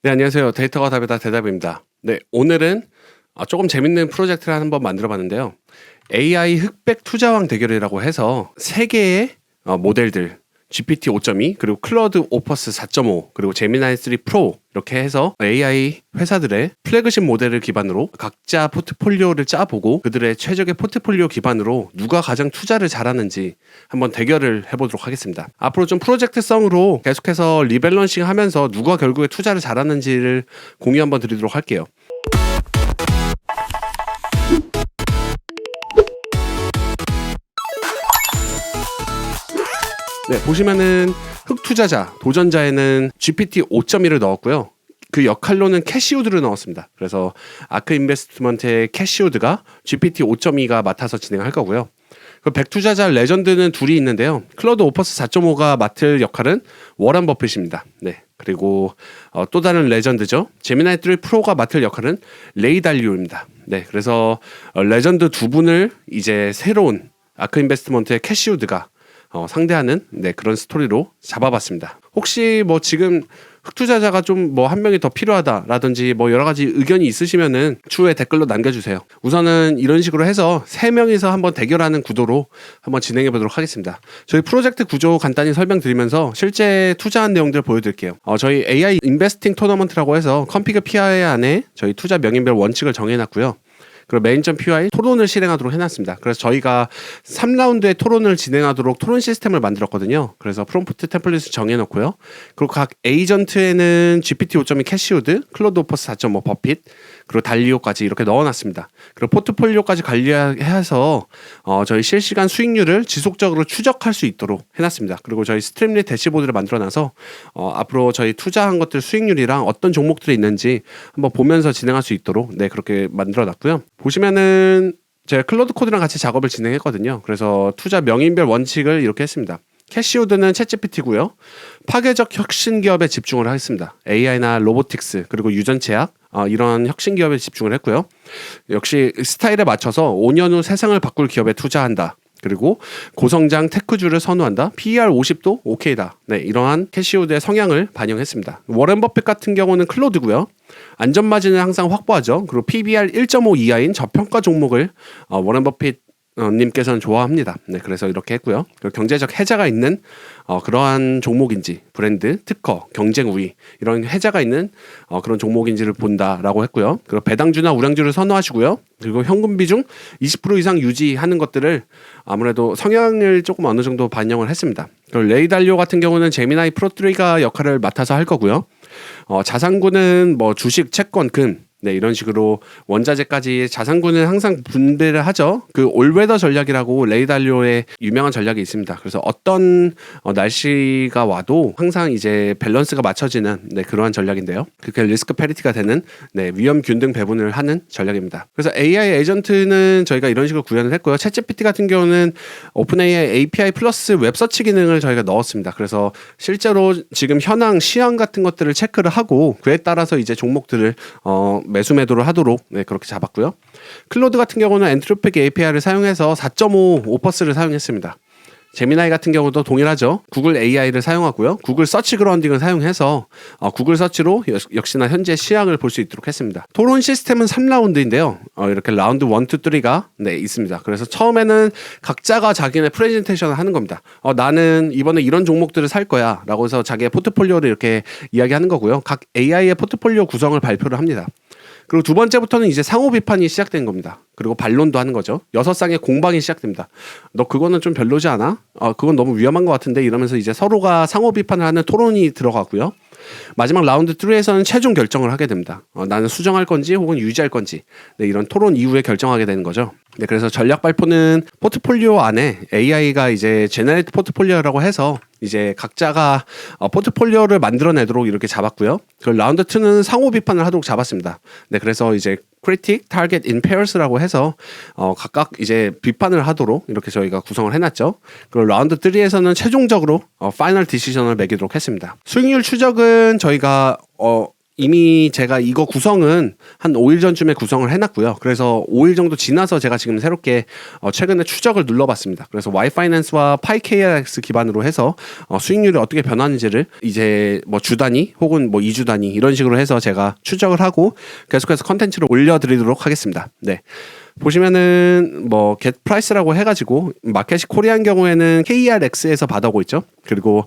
네, 안녕하세요. 데이터가 답이다 대답입니다. 네, 오늘은 조금 재밌는 프로젝트를 한번 만들어 봤는데요. AI 흑백 투자왕 대결이라고 해서 세 개의 모델들 GPT 5.2 그리고 클로드 오퍼스 4.5 그리고 제미나이 3 프로 이렇게 해서 AI 회사들의 플래그십 모델을 기반으로 각자 포트폴리오를 짜보고 그들의 최적의 포트폴리오 기반으로 누가 가장 투자를 잘하는지 한번 대결을 해보도록 하겠습니다. 앞으로 좀 프로젝트성으로 계속해서 리밸런싱 하면서 누가 결국에 투자를 잘하는지를 공유 한번 드리도록 할게요. 네, 보시면은 흑투자자, 도전자에는 GPT 5.1을 넣었고요. 그 역할로는 캐시우드를 넣었습니다. 그래서 아크 인베스트먼트의 캐시우드가 GPT 5.2가 맡아서 진행할 거고요. 그 백투자자 레전드는 둘이 있는데요. 클로드 오퍼스 4.5가 맡을 역할은 워런 버핏입니다. 네. 그리고 또 다른 레전드죠. 제미나이 3 프로가 맡을 역할은 레이 달리오입니다. 네. 그래서 레전드 두 분을 이제 새로운 아크 인베스트먼트의 캐시우드가 상대하는 그런 스토리로 잡아봤습니다. 혹시 뭐 지금 흑투자자가 좀 뭐 한 명이 더 필요하다라든지 뭐 여러 가지 의견이 있으시면은 추후에 댓글로 남겨주세요. 우선은 이런 식으로 해서 세 명이서 한번 대결하는 구도로 한번 진행해 보도록 하겠습니다. 저희 프로젝트 구조 간단히 설명드리면서 실제 투자한 내용들 보여드릴게요. 저희 AI 인베스팅 토너먼트라고 해서 컴피그 PI 안에 저희 투자 명인별 원칙을 정해놨고요. 그리고 메인.py 토론을 실행하도록 해놨습니다. 그래서 저희가 3라운드의 토론을 진행하도록 토론 시스템을 만들었거든요. 그래서 프롬프트 템플릿을 정해놓고요. 그리고 각 에이전트에는 GPT 5.2 캐시우드, 클로드 오퍼스 4.5 버핏, 그리고 달리오까지 이렇게 넣어놨습니다. 그리고 포트폴리오까지 관리해서 저희 실시간 수익률을 지속적으로 추적할 수 있도록 해놨습니다. 그리고 저희 스트림릿 대시보드를 만들어놔서 앞으로 저희 투자한 것들 수익률이랑 어떤 종목들이 있는지 한번 보면서 진행할 수 있도록 그렇게 만들어놨고요. 보시면은 제가 클로드 코드랑 같이 작업을 진행했거든요. 그래서 투자 명인별 원칙을 이렇게 했습니다. 캐시우드는 챗GPT고요. 파괴적 혁신 기업에 집중을 하겠습니다. AI나 로보틱스 그리고 유전체약 이런 혁신 기업에 집중을 했고요. 역시 스타일에 맞춰서 5년 후 세상을 바꿀 기업에 투자한다. 그리고 고성장 테크주를 선호한다. PER 50도 오케이다. 네, 이러한 캐시우드의 성향을 반영했습니다. 워렌 버핏 같은 경우는 클로드고요. 안전 마진을 항상 확보하죠. 그리고 PBR 1.5 이하인 저평가 종목을 워렌 버핏 님께서는 좋아합니다. 네, 그래서 이렇게 했고요. 그리고 경제적 해자가 있는 그러한 종목인지 브랜드, 특허, 경쟁 우위 이런 해자가 있는 그런 종목인지를 본다라고 했고요. 그리고 배당주나 우량주를 선호하시고요. 그리고 현금 비중 20% 이상 유지하는 것들을 아무래도 성향을 조금 어느 정도 반영을 했습니다. 그리고 레이 달리오 같은 경우는 제미나이 프로3가 역할을 맡아서 할 거고요. 자산군은 뭐 주식, 채권, 금 이런 식으로 원자재까지 자산군은 항상 분배를 하죠. 그 올웨더 전략이라고 레이 달리오의 유명한 전략이 있습니다. 그래서 어떤 날씨가 와도 항상 이제 밸런스가 맞춰지는 그러한 전략인데요. 그게 리스크 패리티가 되는 위험 균등 배분을 하는 전략입니다. 그래서 AI 에이전트는 저희가 이런 식으로 구현을 했고요. 챗GPT 같은 경우는 오픈 AI API 플러스 웹서치 기능을 저희가 넣었습니다. 그래서 실제로 지금 현황, 시황 같은 것들을 체크를 하고 그에 따라서 이제 종목들을 매수 매도를 하도록 그렇게 잡았고요. 클로드 같은 경우는 엔트로픽 API를 사용해서 4.5 오퍼스를 사용했습니다. 제미나이 같은 경우도 동일하죠. 구글 AI를 사용하고요. 구글 서치 그라운딩을 사용해서 구글 서치로 역시나 현재 시향을 볼 수 있도록 했습니다. 토론 시스템은 3라운드인데요. 이렇게 라운드 1, 2, 3가 있습니다. 그래서 처음에는 각자가 자기네 프레젠테이션을 하는 겁니다. 나는 이번에 이런 종목들을 살 거야 라고 해서 자기의 포트폴리오를 이렇게 이야기하는 거고요. 각 AI의 포트폴리오 구성을 발표를 합니다. 그리고 두 번째부터는 이제 상호 비판이 시작된 겁니다. 그리고 반론도 하는 거죠. 6쌍의 공방이 시작됩니다. 너 그거는 좀 별로지 않아? 그건 너무 위험한 것 같은데 이러면서 이제 서로가 상호 비판을 하는 토론이 들어가고요. 마지막 라운드 3에서는 최종 결정을 하게 됩니다. 나는 수정할 건지 혹은 유지할 건지 이런 토론 이후에 결정하게 되는 거죠. 그래서 전략 발표는 포트폴리오 안에 AI가 이제 제너레이트 포트폴리오라고 해서 이제 각자가 포트폴리오를 만들어내도록 이렇게 잡았고요. 그 라운드 2는 상호 비판을 하도록 잡았습니다. 그래서 이제 critic, target, in pairs라고 해서 각각 이제 비판을 하도록 이렇게 저희가 구성을 해놨죠. 그리고 라운드 3에서는 최종적으로 파이널 디시전을 매기도록 했습니다. 수익률 추적은 저희가 이미 제가 이거 구성은 한 5일 전쯤에 구성을 해놨고요. 그래서 5일 정도 지나서 제가 지금 새롭게 최근에 추적을 눌러봤습니다. 그래서 Y파이낸스와 PyKRX 기반으로 해서 수익률이 어떻게 변하는지를 이제 뭐 주 단위 혹은 뭐 2주 단위 이런 식으로 해서 제가 추적을 하고 계속해서 컨텐츠를 올려드리도록 하겠습니다. 네. 보시면은 뭐 get price라고 해가지고 마켓이 코리안 경우에는 KRX에서 받아오고 있죠. 그리고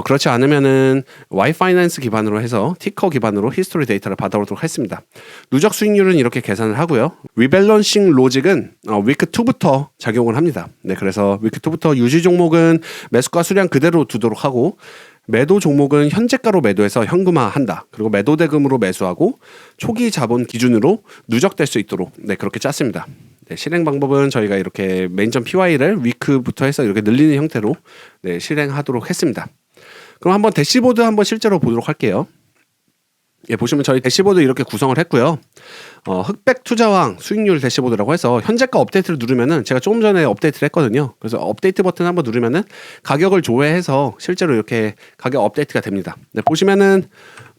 그렇지 않으면은 Y파이낸스 기반으로 해서 티커 기반으로 히스토리 데이터를 받아오도록 했습니다. 누적 수익률은 이렇게 계산을 하고요. 리밸런싱 로직은 위크 2부터 작용을 합니다. 네, 그래서 위크 2부터 유지 종목은 매수가 수량 그대로 두도록 하고 매도 종목은 현재가로 매도해서 현금화한다. 그리고 매도 대금으로 매수하고 초기 자본 기준으로 누적될 수 있도록 네, 그렇게 짰습니다. 네, 실행 방법은 저희가 이렇게 메인.py를 위크부터 해서 이렇게 늘리는 형태로 네, 실행하도록 했습니다. 그럼 한번 대시보드 한번 실제로 보도록 할게요. 예, 보시면 저희 대시보드 이렇게 구성을 했고요. 흑백 투자왕 수익률 대시보드라고 해서 현재가 업데이트를 누르면은 제가 조금 전에 업데이트를 했거든요. 그래서 업데이트 버튼 한번 누르면은 가격을 조회해서 실제로 이렇게 가격 업데이트가 됩니다. 네, 보시면은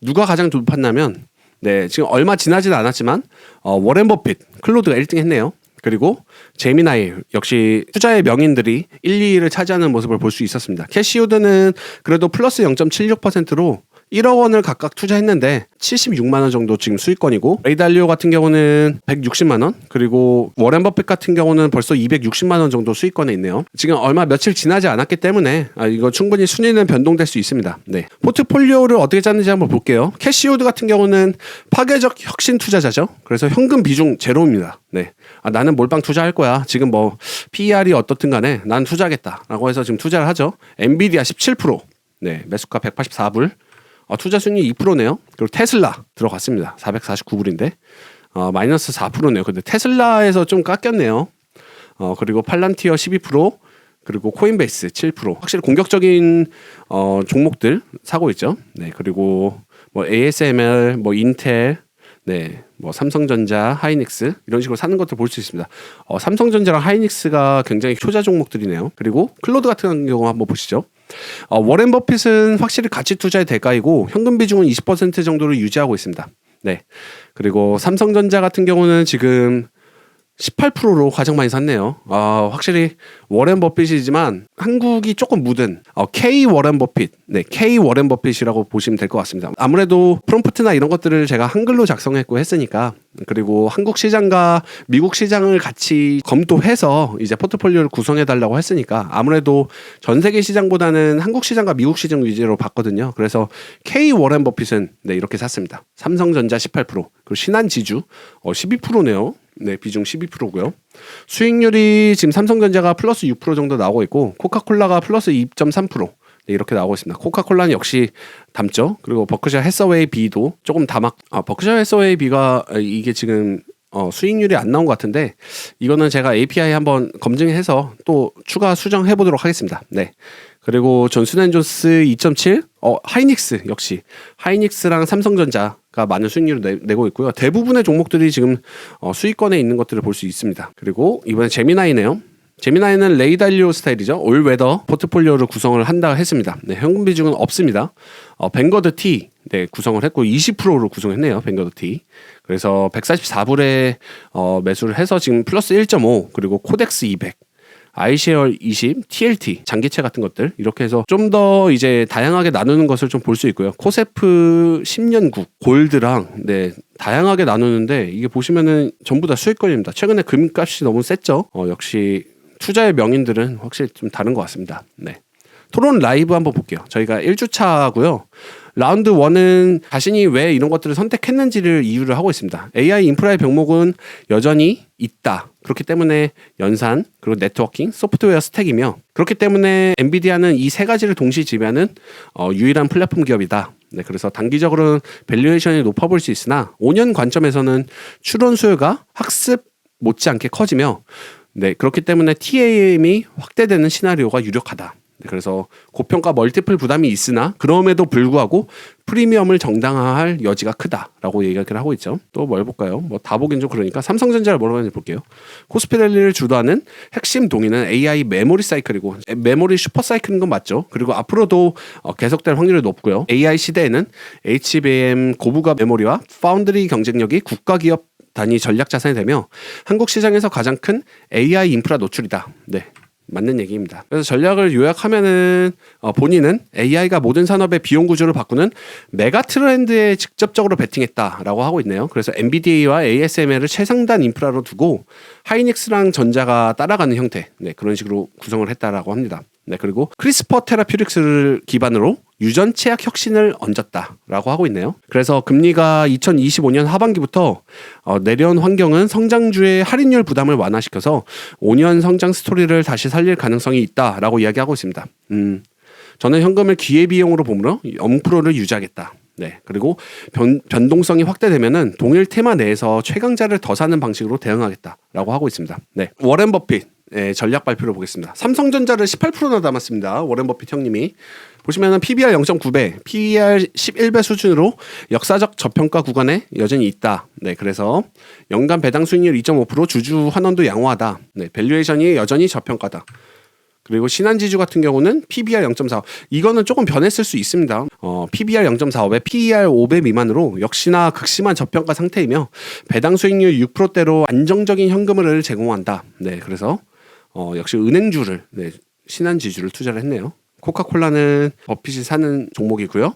누가 가장 높았냐면 네, 지금 얼마 지나지는 않았지만 워렌 버핏, 클로드가 1등 했네요. 그리고 제미나이 역시 투자의 명인들이 1, 2위를 차지하는 모습을 볼 수 있었습니다. 캐시우드는 그래도 플러스 0.76%로 1억 원을 각각 투자했는데 76만 원 정도 지금 수익권이고 레이달리오 같은 경우는 160만 원 그리고 워렌 버핏 같은 경우는 벌써 260만 원 정도 수익권에 있네요. 지금 얼마 며칠 지나지 않았기 때문에 이거 충분히 순위는 변동될 수 있습니다. 네. 포트폴리오를 어떻게 짰는지 한번 볼게요. 캐시우드 같은 경우는 파괴적 혁신 투자자죠. 그래서 현금 비중 제로입니다. 네. 나는 몰빵 투자할 거야. 지금 뭐 PER이 어떻든 간에 난 투자하겠다라고 해서 지금 투자를 하죠. 엔비디아 17%. 네. 매수가 184불. 투자 순위 2%네요. 그리고 테슬라 들어갔습니다. 449불인데 마이너스 4%네요. 근데 테슬라에서 좀 깎였네요. 그리고 팔란티어 12%, 그리고 코인베이스 7%. 확실히 공격적인 종목들 사고 있죠. 네, 그리고 뭐 ASML, 뭐 인텔, 네, 뭐 삼성전자, 하이닉스 이런 식으로 사는 것들 볼 수 있습니다. 삼성전자랑 하이닉스가 굉장히 효자 종목들이네요. 그리고 클로드 같은 경우 한번 보시죠. 워렌 버핏은 확실히 가치 투자의 대가이고 현금 비중은 20% 정도를 유지하고 있습니다. 네. 그리고 삼성전자 같은 경우는 지금 18%로 가장 많이 샀네요. 확실히 워렌 버핏이지만 한국이 조금 묻은 K 워렌 버핏, 네, K 워렌 버핏이라고 보시면 될 것 같습니다. 아무래도 프롬프트나 이런 것들을 제가 한글로 작성했고 했으니까 그리고 한국 시장과 미국 시장을 같이 검토해서 이제 포트폴리오를 구성해 달라고 했으니까 아무래도 전 세계 시장보다는 한국 시장과 미국 시장 위주로 봤거든요. 그래서 K 워렌 버핏은 네, 이렇게 샀습니다. 삼성전자 18%, 그리고 신한지주 12%네요. 네, 비중 12%고요. 수익률이 지금 삼성전자가 플러스 6% 정도 나오고 있고 코카콜라가 플러스 2.3%. 네, 이렇게 나오고 있습니다. 코카콜라는 역시 담죠. 그리고 버크셔 해서웨이 B도 조금 버크셔 해서웨이 B가 이게 지금 수익률이 안 나온 것 같은데 이거는 제가 API 한번 검증해서 또 추가 수정해 보도록 하겠습니다. 네. 그리고 존슨앤존스 2.7, 하이닉스 역시 하이닉스랑 삼성전자가 많은 수익률을 내고 있고요. 대부분의 종목들이 지금 수익권에 있는 것들을 볼 수 있습니다. 그리고 이번에 제미나이네요. 제미나이는 레이달리오 스타일이죠. 올웨더 포트폴리오를 구성을 한다 했습니다. 네, 현금 비중은 없습니다. 뱅거드 T 네, 구성을 했고 20%로 구성했네요. 뱅거드 T. 그래서 144불에 매수를 해서 지금 플러스 1.5 그리고 코덱스 200 아이쉐어 20, TLT, 장기채 같은 것들 이렇게 해서 좀 더 이제 다양하게 나누는 것을 좀 볼 수 있고요. 코세프 10년국, 골드랑 네 다양하게 나누는데 이게 보시면은 전부 다 수익권입니다. 최근에 금값이 너무 셌죠. 역시 투자의 명인들은 확실히 좀 다른 것 같습니다. 네. 토론 라이브 한번 볼게요. 저희가 1주차고요. 라운드 1은 자신이 왜 이런 것들을 선택했는지를 이유를 하고 있습니다. AI 인프라의 병목은 여전히 있다. 그렇기 때문에 연산, 그리고 네트워킹, 소프트웨어 스택이며 그렇기 때문에 엔비디아는 이 세 가지를 동시 지배하는 유일한 플랫폼 기업이다. 네, 그래서 단기적으로는 밸류에이션이 높아 보일 수 있으나 5년 관점에서는 추론 수요가 학습 못지않게 커지며 네, 그렇기 때문에 TAM이 확대되는 시나리오가 유력하다. 그래서 고평가 멀티플 부담이 있으나 그럼에도 불구하고 프리미엄을 정당화할 여지가 크다라고 얘기를 하고 있죠. 또 뭘 볼까요? 뭐 다 보긴 좀 그러니까 삼성전자를 뭐라고 하는지 볼게요. 코스피랠리를 주도하는 핵심 동인은 AI 메모리 사이클이고 메모리 슈퍼 사이클인 건 맞죠. 그리고 앞으로도 계속될 확률이 높고요. AI 시대에는 HBM 고부가 메모리와 파운드리 경쟁력이 국가기업 단위 전략 자산이 되며 한국 시장에서 가장 큰 AI 인프라 노출이다. 네. 맞는 얘기입니다. 그래서 전략을 요약하면은 본인은 AI가 모든 산업의 비용 구조를 바꾸는 메가 트렌드에 직접적으로 베팅했다라고 하고 있네요. 그래서 NVIDIA와 ASML을 최상단 인프라로 두고 하이닉스랑 전자가 따라가는 형태, 네, 그런 식으로 구성을 했다라고 합니다. 네, 그리고 크리스퍼 테라퓨틱스를 기반으로 유전 치약 혁신을 얹었다라고 하고 있네요. 그래서 금리가 2025년 하반기부터 내려온 환경은 성장주의 할인율 부담을 완화시켜서 5년 성장 스토리를 다시 살릴 가능성이 있다라고 이야기하고 있습니다. 저는 현금을 기회비용으로 보므로 0%를 유지하겠다. 네, 그리고 변동성이 확대되면은 동일 테마 내에서 최강자를 더 사는 방식으로 대응하겠다라고 하고 있습니다. 네, 워렌 버핏 전략 발표를 보겠습니다. 삼성전자를 18%나 담았습니다. 워렌 버핏 형님이 보시면은 PBR 0.9배, PER 11배 수준으로 역사적 저평가 구간에 여전히 있다. 네, 그래서 연간 배당 수익률 2.5%, 주주 환원도 양호하다. 네, 밸류에이션이 여전히 저평가다. 그리고 신한지주 같은 경우는 PBR 0.45. 이거는 조금 변했을 수 있습니다. PBR 0.45배, PER 5배 미만으로 역시나 극심한 저평가 상태이며 배당 수익률 6%대로 안정적인 현금을 제공한다. 네, 그래서 역시 은행주를, 네, 신한지주를 투자를 했네요. 코카콜라는 버핏이 사는 종목이고요.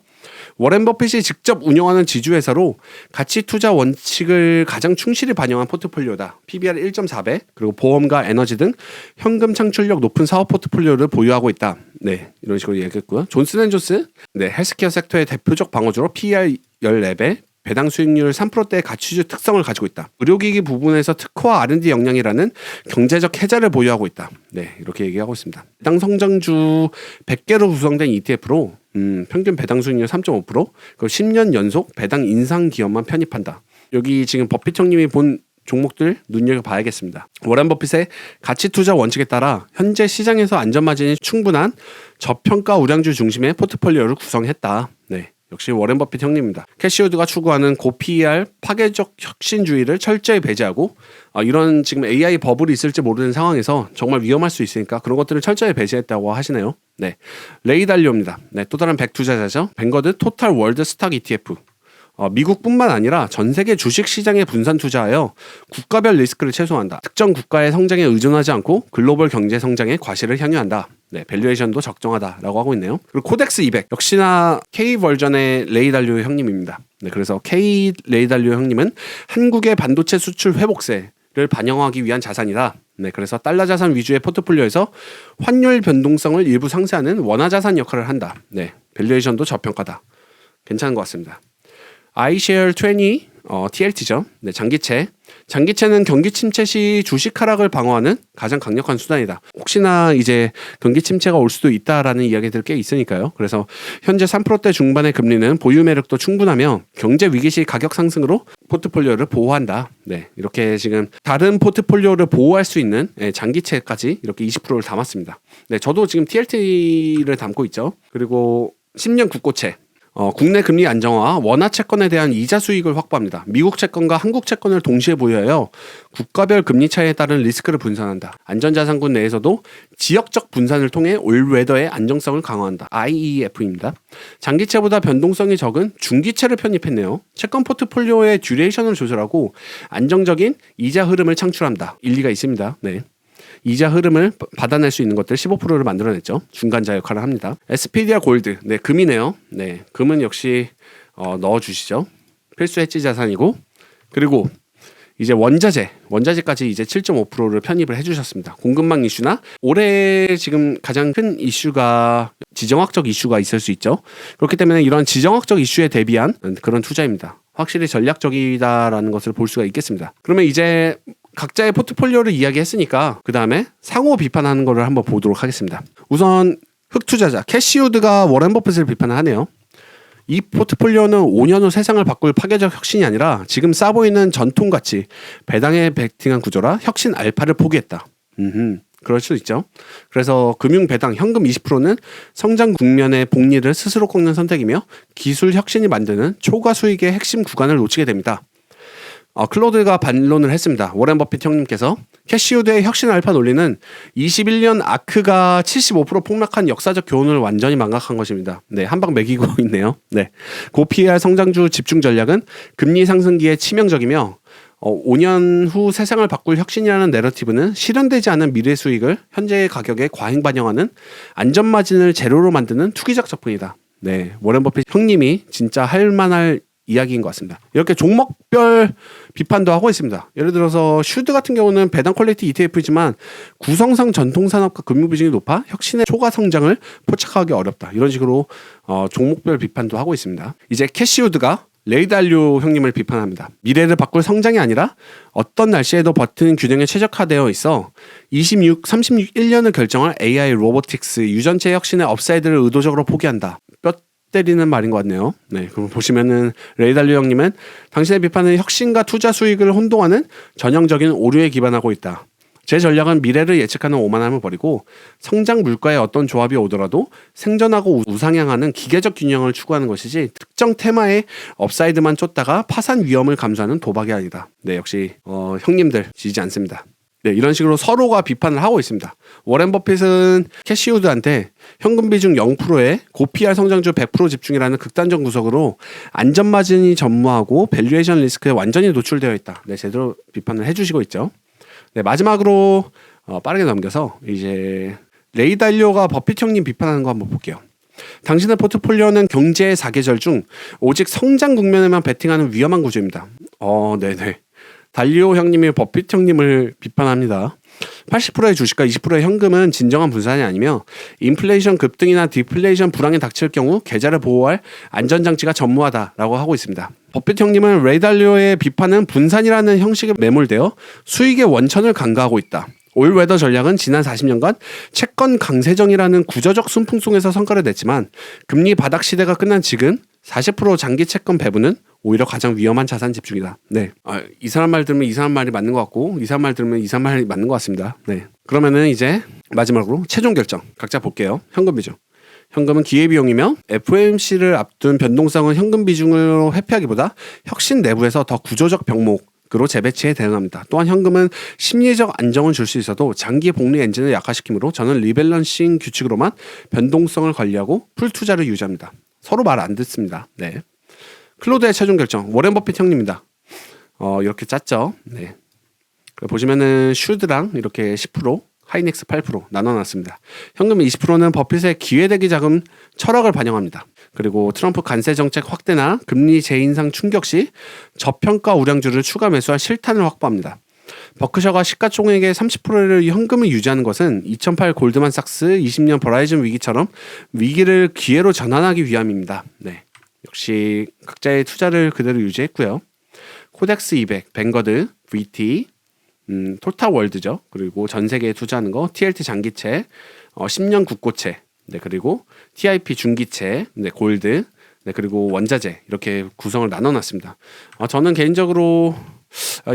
워렌 버핏이 직접 운영하는 지주회사로 가치 투자 원칙을 가장 충실히 반영한 포트폴리오다. PBR 1.4배, 그리고 보험과 에너지 등 현금 창출력 높은 사업 포트폴리오를 보유하고 있다. 네, 이런 식으로 얘기했고요. 존슨앤존슨, 네, 헬스케어 섹터의 대표적 방어주로 PER 14배, 배당 수익률 3%대의 가치주 특성을 가지고 있다. 의료기기 부분에서 특허와 R&D 역량이라는 경제적 해자를 보유하고 있다. 네, 이렇게 얘기하고 있습니다. 배당 성장주 100개로 구성된 ETF로 평균 배당 수익률 3.5%, 그리고 10년 연속 배당 인상 기업만 편입한다. 여기 지금 버핏 형님이 본 종목들 눈여겨봐야겠습니다. 워렌 버핏의 가치 투자 원칙에 따라 현재 시장에서 안전마진이 충분한 저평가 우량주 중심의 포트폴리오를 구성했다. 네, 역시 워렌 버핏 형님입니다. 캐시우드가 추구하는 고PER 파괴적 혁신주의를 철저히 배제하고 이런 지금 AI 버블이 있을지 모르는 상황에서 정말 위험할 수 있으니까 그런 것들을 철저히 배제했다고 하시네요. 네, 레이 달리오입니다. 네, 또 다른 백 투자자죠. 뱅거드 토탈 월드 스탁 ETF. 미국뿐만 아니라 전 세계 주식 시장에 분산 투자하여 국가별 리스크를 최소화한다. 특정 국가의 성장에 의존하지 않고 글로벌 경제 성장에 과실을 향유한다. 네, 밸류에이션도 적정하다라고 하고 있네요. 그리고 코덱스 200 역시나 K 버전의 레이 달리오 형님입니다. 네, 그래서 K 레이 달리오 형님은 한국의 반도체 수출 회복세를 반영하기 위한 자산이다. 네, 그래서 달러 자산 위주의 포트폴리오에서 환율 변동성을 일부 상쇄하는 원화 자산 역할을 한다. 네, 밸류에이션도 저평가다. 괜찮은 것 같습니다. iShare 20 TLT죠. 네, 장기채는 경기 침체 시 주식 하락을 방어하는 가장 강력한 수단이다. 혹시나 이제 경기 침체가 올 수도 있다라는 이야기들 꽤 있으니까요. 그래서 현재 3%대 중반의 금리는 보유 매력도 충분하며 경제 위기 시 가격 상승으로 포트폴리오를 보호한다. 네, 이렇게 지금 다른 포트폴리오를 보호할 수 있는 장기채까지 이렇게 20%를 담았습니다. 네, 저도 지금 TLT를 담고 있죠. 그리고 10년 국고채. 국내 금리 안정화와 원화 채권에 대한 이자 수익을 확보합니다. 미국 채권과 한국 채권을 동시에 보유하여 국가별 금리 차이에 따른 리스크를 분산한다. 안전자산군 내에서도 지역적 분산을 통해 올웨더의 안정성을 강화한다. IEF입니다. 장기채보다 변동성이 적은 중기채를 편입했네요. 채권 포트폴리오의 듀레이션을 조절하고 안정적인 이자 흐름을 창출한다. 일리가 있습니다. 네. 이자 흐름을 받아낼 수 있는 것들 15%를 만들어냈죠. 중간자 역할을 합니다. SPDR 골드, 네, 금이네요. 네, 금은 역시 넣어주시죠. 필수 해지 자산이고, 그리고 이제 원자재까지 이제 7.5%를 편입을 해주셨습니다. 공급망 이슈나 올해 지금 가장 큰 이슈가 지정학적 이슈가 있을 수 있죠. 그렇기 때문에 이런 지정학적 이슈에 대비한 그런 투자입니다. 확실히 전략적이다라는 것을 볼 수가 있겠습니다. 그러면 이제 각자의 포트폴리오를 이야기했으니까 그 다음에 상호 비판하는 거를 한번 보도록 하겠습니다. 우선 흑투자자 캐시우드가 워렌 버핏을 비판하네요. 이 포트폴리오는 5년 후 세상을 바꿀 파괴적 혁신이 아니라 지금 싸 보이는 전통가치 배당에 베팅한 구조라 혁신 알파를 포기했다. 그럴 수도 있죠. 그래서 금융 배당 현금 20%는 성장 국면의 복리를 스스로 꺾는 선택이며 기술 혁신이 만드는 초과 수익의 핵심 구간을 놓치게 됩니다. 클로드가 반론을 했습니다. 워렌 버핏 형님께서 캐시우드의 혁신 알파 논리는 21년 아크가 75% 폭락한 역사적 교훈을 완전히 망각한 것입니다. 네, 한 방 매기고 있네요. 네, 고PER 성장주 집중 전략은 금리 상승기에 치명적이며 5년 후 세상을 바꿀 혁신이라는 내러티브는 실현되지 않은 미래 수익을 현재의 가격에 과잉 반영하는 안전 마진을 제로로 만드는 투기적 접근이다. 네, 워렌 버핏 형님이 진짜 할 만할 이야기인 것 같습니다. 이렇게 종목별 비판도 하고 있습니다. 예를 들어서 슈드 같은 경우는 배당 퀄리티 ETF이지만 구성상 전통산업과 금융 비중이 높아 혁신의 초과 성장을 포착하기 어렵다. 이런 식으로 종목별 비판도 하고 있습니다. 이제 캐시우드가 레이 달리오 형님을 비판합니다. 미래를 바꿀 성장이 아니라 어떤 날씨에도 버티는 균형에 최적화되어 있어 36 1년을 결정할 AI 로보틱스 유전체 혁신의 업사이드를 의도적으로 포기한다. 뼈 때리는 말인 것 같네요. 네, 그럼 보시면은 레이 달리오 형님은 당신의 비판은 혁신과 투자 수익을 혼동하는 전형적인 오류에 기반하고 있다. 제 전략은 미래를 예측하는 오만함을 버리고 성장 물가의 어떤 조합이 오더라도 생존하고 우상향하는 기계적 균형을 추구하는 것이지 특정 테마의 업사이드만 쫓다가 파산 위험을 감수하는 도박이 아니다. 네, 역시 형님들 지지 않습니다. 네, 이런 식으로 서로가 비판을 하고 있습니다. 워렌 버핏은 캐시우드한테 현금 비중 0%에 고PER 성장주 100% 집중이라는 극단적 구석으로 안전 마진이 전무하고 밸류에이션 리스크에 완전히 노출되어 있다. 네, 제대로 비판을 해주시고 있죠. 네, 마지막으로 빠르게 넘겨서 이제 레이 달리오가 버핏 형님 비판하는 거 한번 볼게요. 당신의 포트폴리오는 경제의 4계절 중 오직 성장 국면에만 베팅하는 위험한 구조입니다. 네네. 달리오 형님이 버핏 형님을 비판합니다. 80%의 주식과 20%의 현금은 진정한 분산이 아니며 인플레이션 급등이나 디플레이션 불황이 닥칠 경우 계좌를 보호할 안전장치가 전무하다라고 하고 있습니다. 버핏 형님은 레이 달리오의 비판은 분산이라는 형식에 매몰되어 수익의 원천을 간과하고 있다. 올웨더 전략은 지난 40년간 채권 강세정이라는 구조적 순풍송에서 성과를 냈지만 금리 바닥 시대가 끝난 지금 40% 장기 채권 배분은 오히려 가장 위험한 자산 집중이다. 네, 이 사람 말 들으면 이 사람 말이 맞는 것 같고 이 사람 말 들으면 이 사람 말이 맞는 것 같습니다. 네, 그러면은 이제 마지막으로 최종 결정 각자 볼게요. 현금 비중. 현금은 기회비용이며 FOMC를 앞둔 변동성은 현금 비중으로 회피하기보다 혁신 내부에서 더 구조적 병목으로 재배치에 대응합니다. 또한 현금은 심리적 안정을 줄 수 있어도 장기 복리 엔진을 약화시키므로 저는 리밸런싱 규칙으로만 변동성을 관리하고 풀 투자를 유지합니다. 서로 말 안 듣습니다. 네. 클로드의 최종 결정 워렌 버핏 형님입니다. 이렇게 짰죠. 네. 보시면은 슈드랑 이렇게 10% 하이닉스 8% 나눠놨습니다. 현금 20%는 버핏의 기회대기 자금 철학을 반영합니다. 그리고 트럼프 관세 정책 확대나 금리 재인상 충격 시 저평가 우량주를 추가 매수할 실탄을 확보합니다. 버크셔가 시가총액의 30%를 현금을 유지하는 것은 2008 골드만삭스 20년 버라이즌 위기처럼 위기를 기회로 전환하기 위함입니다. 네, 역시 각자의 투자를 그대로 유지했고요. 코덱스 200, 뱅거드, VT, 토탈월드죠. 그리고 전 세계에 투자하는 거 TLT 장기채, 10년 국고채, 네, 그리고 TIP 중기채, 네, 골드, 네, 그리고 원자재 이렇게 구성을 나눠놨습니다. 저는 개인적으로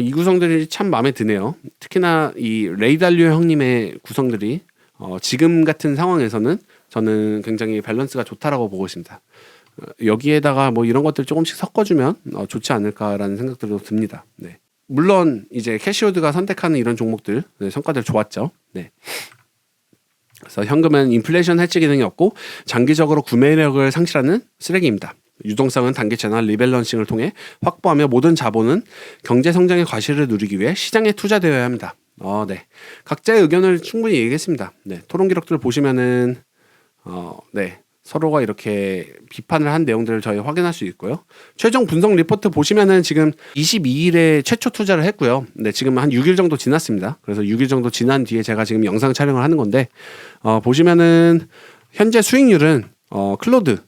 이 구성들이 참 마음에 드네요. 특히나 이 레이 달리오 형님의 구성들이 지금 같은 상황에서는 저는 굉장히 밸런스가 좋다라고 보고 있습니다. 여기에다가 뭐 이런 것들 조금씩 섞어주면 좋지 않을까라는 생각들도 듭니다. 네. 물론 이제 캐시우드가 선택하는 이런 종목들 성과들 좋았죠. 네. 그래서 현금은 인플레이션 해지 기능이 없고 장기적으로 구매력을 상실하는 쓰레기입니다. 유동성은 단기채나 리밸런싱을 통해 확보하며 모든 자본은 경제 성장의 과실을 누리기 위해 시장에 투자되어야 합니다. 네. 각자의 의견을 충분히 얘기했습니다. 네. 토론 기록들을 보시면은 네. 서로가 이렇게 비판을 한 내용들을 저희 확인할 수 있고요. 최종 분석 리포트 보시면은 지금 22일에 최초 투자를 했고요. 네, 지금 한 6일 정도 지났습니다. 그래서 6일 정도 지난 뒤에 제가 지금 영상 촬영을 하는 건데 보시면은 현재 수익률은 클로드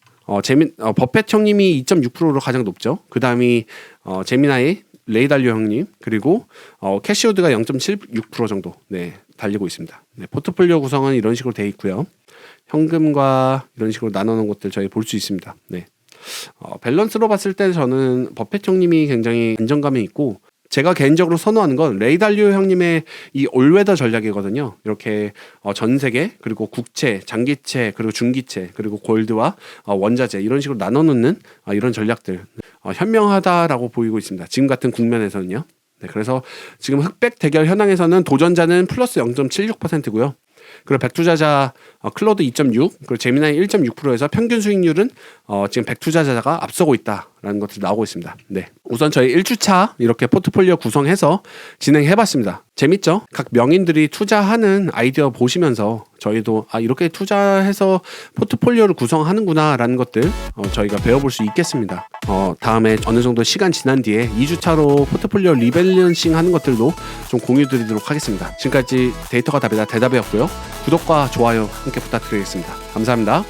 버펫 형님이 2.6%로 가장 높죠. 그 다음이 제미나이 레이 달리오 형님 그리고 캐시우드가 0.76% 정도 네, 달리고 있습니다. 네, 포트폴리오 구성은 이런 식으로 돼 있고요. 현금과 이런 식으로 나눠놓은 것들 저희 볼 수 있습니다. 네. 밸런스로 봤을 때 저는 버펫 형님이 굉장히 안정감이 있고 제가 개인적으로 선호하는 건 레이달리오 형님의 이 올웨더 전략이거든요. 이렇게 전 세계 그리고 국채, 장기채 그리고 중기채 그리고 골드와 원자재 이런 식으로 나눠 놓는 이런 전략들 현명하다라고 보이고 있습니다. 지금 같은 국면에서는요. 네, 그래서 지금 흑백 대결 현황에서는 도전자는 플러스 0.76%고요. 그리고 백투자자 클로드 2.6 그리고 제미나이 1.6%에서 평균 수익률은 지금 백투자자가 앞서고 있다라는 것들이 나오고 있습니다. 네, 우선 저희 1주차 이렇게 포트폴리오 구성해서 진행해봤습니다. 재밌죠? 각 명인들이 투자하는 아이디어 보시면서 저희도 이렇게 투자해서 포트폴리오를 구성하는구나 라는 것들 저희가 배워볼 수 있겠습니다. 다음에 어느 정도 시간 지난 뒤에 2주차로 포트폴리오 리밸런싱 하는 것들도 좀 공유 드리도록 하겠습니다. 지금까지 데이터가 답이다 대답이었고요. 구독과 좋아요 함께 부탁드리겠습니다. 감사합니다.